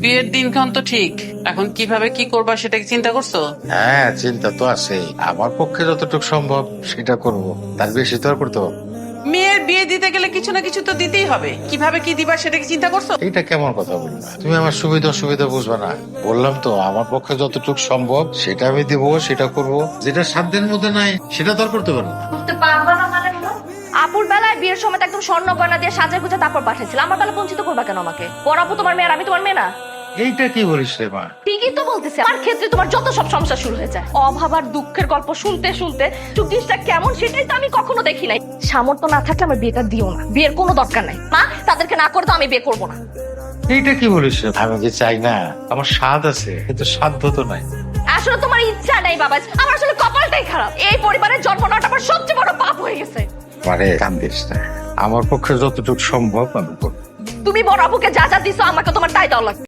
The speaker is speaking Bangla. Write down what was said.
বিয়ের দিনক্ষণ তো ঠিক, এখন কিভাবে কি করবা সেটা কি চিন্তা করছো? হ্যাঁ, চিন্তা তো আছে। আমার পক্ষে যতটুকু সম্ভব সেটা করব, তার বেশি তো আর করতে পারবো না। মেয়ের বিয়ে দিতে গেলে কিছু না কিছু তো দিতেই হবে, কিভাবে কি দিবা সেটা কি চিন্তা করছো? এইটা কেমন কথা বললা? তুমি আমার সুবিধা অসুবিধা বুঝবা না। বললাম তো, আমার পক্ষে যতটুকু সম্ভব সেটা আমি দিব, সেটা করব। যেটা সাধ্যের মধ্যে নাই সেটা তো আর করতে পারবো না। করতে পারবা না মানে হলো? আপুর বেলায় বিয়ের সময় তো একদম স্বর্ণ গয়না দিয়ে সাজা গুজা তারপর পাঠাইছিল, আমার বেলা বঞ্চিত করবা কেন আমাকে? বড় আপু তোমার মেয়ে আর আমি তোমার মেয়ে না? এইটা কি বলিস রে মা? ঠিকই তো বলতেছে, আমার ক্ষেত্রে তোমার যত সব সমস্যা শুরু হয়ে যায়। অভাব আর দুঃখের গল্প শুনতে শুনতে চুক্তিটা কেমন সেটাই তো আমি কখনো দেখি নাই। সামর্থ্য না থাকলে আমার বিয়েটা দিও না, বিয়ের কোনো দরকার নাই। মা, তাদেরকে না করে তো আমি বিয়ে করবো না। এইটা কি বলিস রে? আমি যে চাই না, আমার স্বাদ আছে কিন্তু সাধ্য তো নাই। আসলে তোমার ইচ্ছা নাই বাবা, আমার আসলে কপালটাই খারাপ। এই পরিবারের জন্ম নেওয়াটা আমার সবচেয়ে বড় পাপ হয়ে গেছে। মানে কান্দিস না, আমার পক্ষে যতটুকু সম্ভব আমি করবো। তুমি বড় আপুকে যা যা দিছো আমাকে তোমার তাই দেওয়া লাগবে।